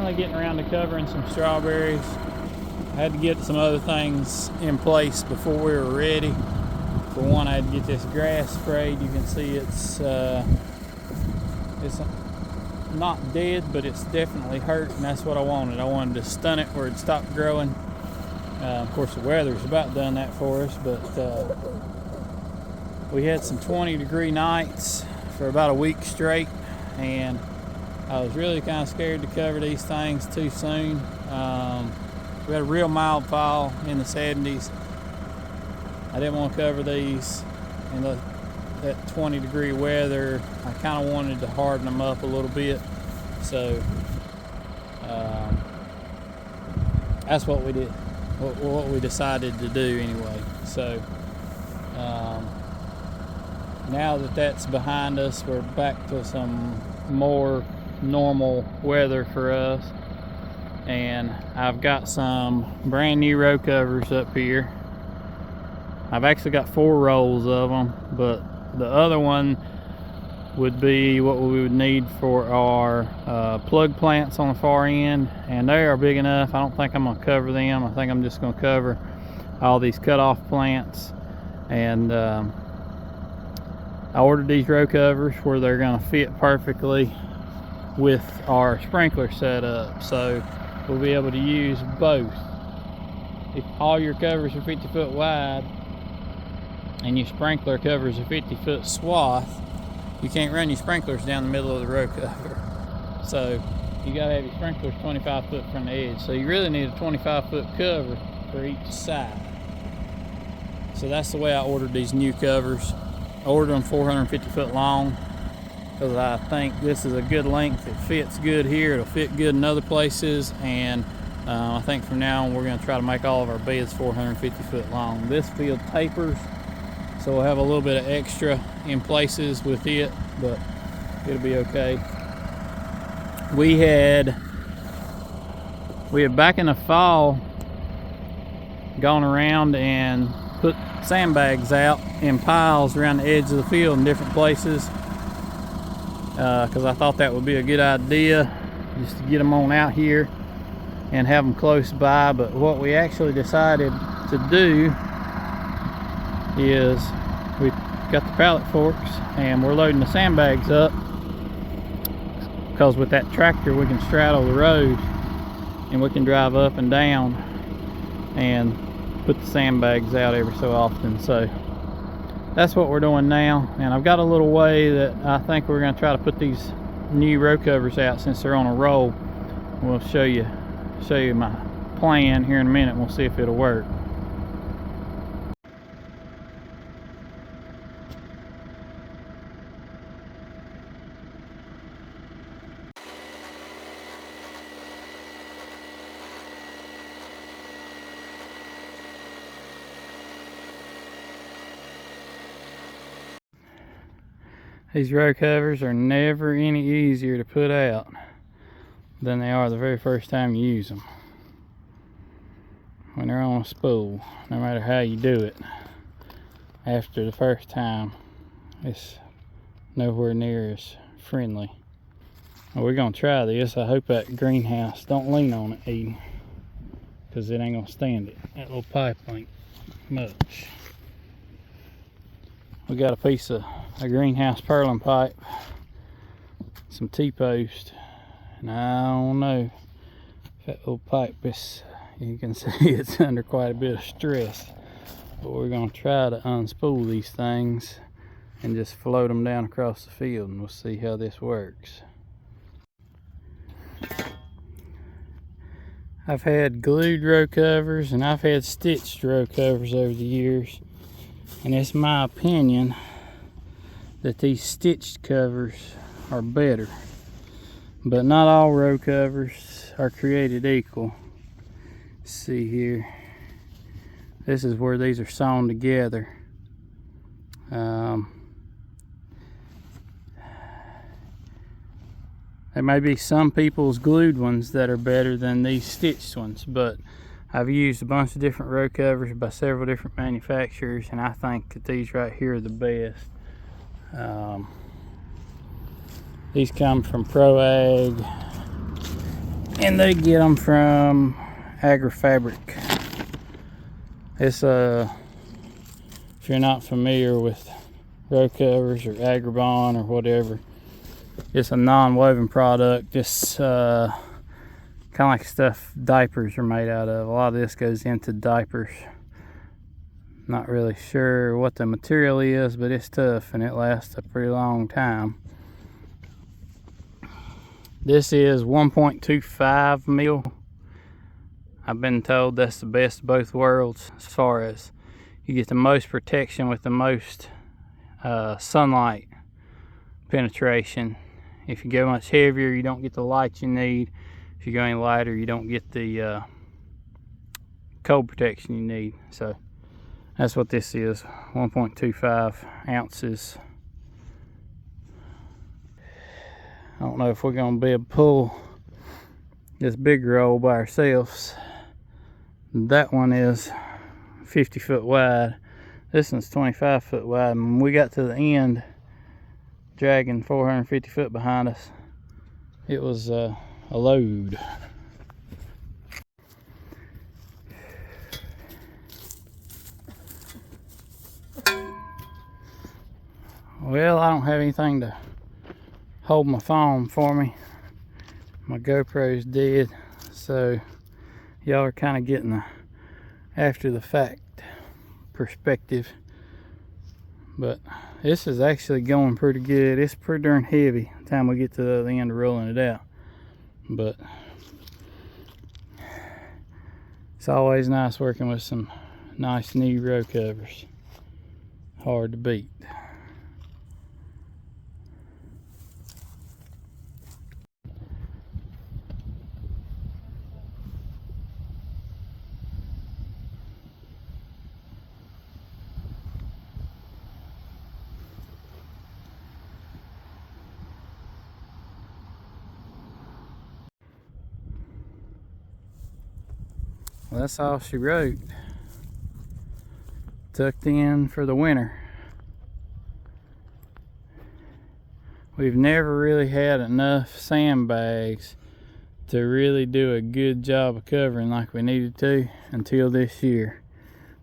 finally getting around to covering some strawberries. I had to get some other things in place before we were ready. For one, I had to get this grass sprayed. You can see it's not dead, but it's definitely hurt, and that's what I wanted. I wanted to stun it where it stopped growing. Of course, the weather's about done that for us, but we had some 20-degree nights for about a week straight, and I was really kind of scared to cover these things too soon. We had a real mild fall in the 70s. I didn't want to cover these in that 20-degree weather. I kind of wanted to harden them up a little bit, so that's what we did, what we decided to do anyway. So now that that's behind us, we're back to some more normal weather for us, and I've got some brand new row covers up here. I've actually got 4 rolls of them, but the other one would be what we would need for our plug plants on the far end, and they are big enough. I don't think I'm going to cover them. I think I'm just going to cover all these cutoff plants. And I ordered these row covers where they're going to fit perfectly with our sprinkler setup, so we'll be able to use both. If all your covers are 50 foot wide and your sprinkler covers a 50-foot swath, you can't run your sprinklers down the middle of the row cover. So you gotta have your sprinklers 25 foot from the edge. So you really need a 25-foot cover for each side. So that's the way I ordered these new covers. I ordered them 450 foot long because I think this is a good length. It fits good here, it'll fit good in other places, and I think from now on we're going to try to make all of our beds 450 foot long. This field tapers, so we'll have a little bit of extra in places with it, but it'll be okay. We had back in the fall gone around and put sandbags out in piles around the edge of the field in different places, because I thought that would be a good idea, just to get them on out here and have them close by. But what we actually decided to do is we got the pallet forks and we're loading the sandbags up, because with that tractor we can straddle the road and we can drive up and down and put the sandbags out every so often. So that's what we're doing now, and I've got a little way that I think we're going to try to put these new row covers out since they're on a roll. We'll show you my plan here in a minute, and we'll see if it'll work. These row covers are never any easier to put out than they are the very first time you use them. When they're on a spool, no matter how you do it, after the first time, it's nowhere near as friendly. Well, we're gonna try this. I hope that greenhouse don't lean on it, Eden, because it ain't gonna stand it. That little pipe ain't much. We got a piece of a greenhouse purlin pipe, some T-post, and I don't know if that little pipe is, you can see it's under quite a bit of stress, but we're going to try to unspool these things and just float them down across the field, and we'll see how this works. I've had glued row covers and I've had stitched row covers over the years, and it's my opinion that these stitched covers are better, but not all row covers are created equal. Let's see here, this is where these are sewn together. There may be some people's glued ones that are better than these stitched ones, but I've used a bunch of different row covers by several different manufacturers, and I think that these right here are the best. These come from Pro Ag, And they get them from AgriFabric. It's if you're not familiar with row covers or Agribon or whatever, it's a non-woven product. It's kind of like stuff diapers are made out of. A lot of this goes into diapers. Not really sure what the material is, but it's tough and it lasts a pretty long time. This is 1.25 mil. I've been told that's the best of both worlds as far as you get the most protection with the most sunlight penetration. If you go much heavier, you don't get the light you need. If you go any lighter, you don't get the cold protection you need. So that's what this is, 1.25 ounces. I don't know if we're gonna be able to pull this big roll by ourselves. That one is 50 foot wide. This one's 25 foot wide. And when we got to the end, dragging 450 foot behind us, it was a load. Well, I don't have anything to hold my phone for me. My GoPro's dead, so y'all are kind of getting the after the fact perspective. But this is actually going pretty good. It's pretty darn heavy by the time we get to the end of rolling it out. But it's always nice working with some nice new row covers. Hard to beat. Well, that's all she wrote. Tucked in for the winter. We've never really had enough sandbags to really do a good job of covering like we needed to until this year.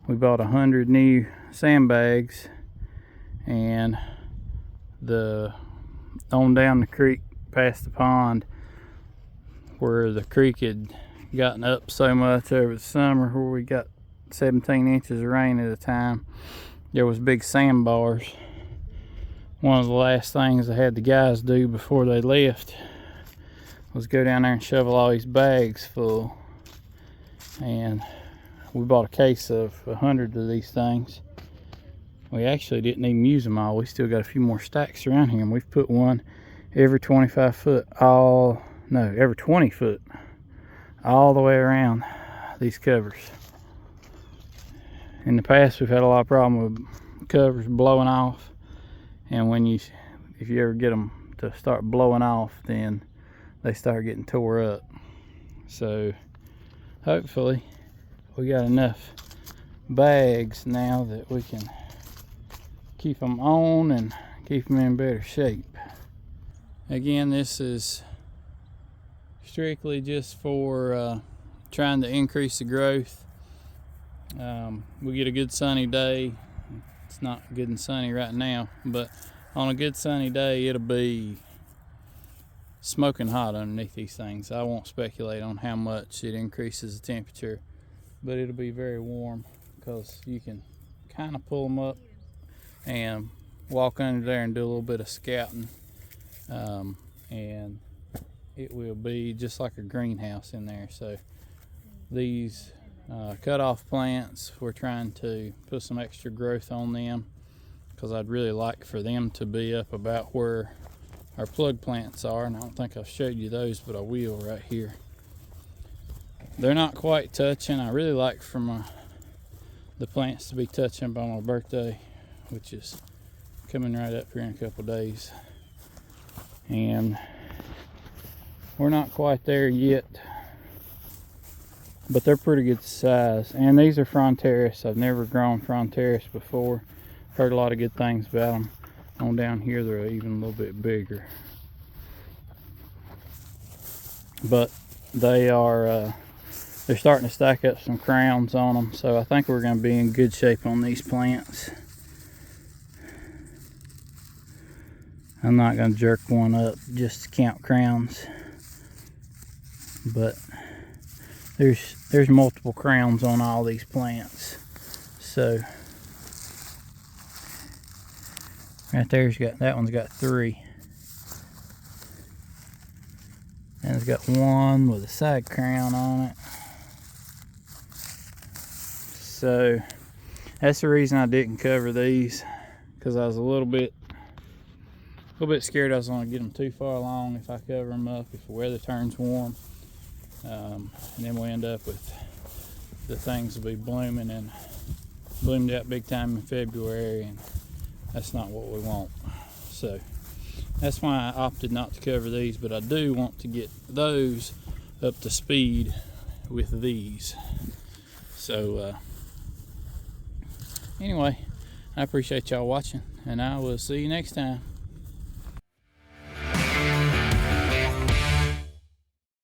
We bought 100 new sandbags, and on down the creek past the pond where the creek had gotten up so much over the summer, where we got 17 inches of rain at a time, there was big sandbars. One of the last things I had the guys do before they left was go down there and shovel all these bags full. And we bought a case of 100 of these things. We actually didn't even use them all. We still got a few more stacks around here, and we've put one every 25 foot, every 20 foot, all the way around these covers. In the past, we've had a lot of problem with covers blowing off, and if you ever get them to start blowing off, then they start getting tore up. So hopefully we got enough bags now that we can keep them on and keep them in better shape. Again, this is strictly just for trying to increase the growth. We get a good sunny day. It's not good and sunny right now, but on a good sunny day it'll be smoking hot underneath these things. I won't speculate on how much it increases the temperature, but it'll be very warm because you can kind of pull them up and walk under there and do a little bit of scouting, and it will be just like a greenhouse in there. So these cut-off plants, we're trying to put some extra growth on them because I'd really like for them to be up about where our plug plants are, and I don't think I've showed you those, but I will right here. They're not quite touching. I really like for the plants to be touching by my birthday, which is coming right up here in a couple days. And we're not quite there yet, but they're pretty good size. And these are Fronteras. I've never grown Fronteras before. Heard a lot of good things about them. On down here they're even a little bit bigger. But they are they're starting to stack up some crowns on them, so I think we're going to be in good shape on these plants. I'm not going to jerk one up just to count crowns, but there's multiple crowns on all these plants. So right there's got, that one's got 3. And it's got one with a side crown on it. So that's the reason I didn't cover these, because I was a little bit scared I was going to get them too far along if I cover them up, if the weather turns warm. And then we end up with the things will be blooming and bloomed out big time in February, and that's not what we want. So that's why I opted not to cover these, but I do want to get those up to speed with these. So anyway, I appreciate y'all watching, and I will see you next time.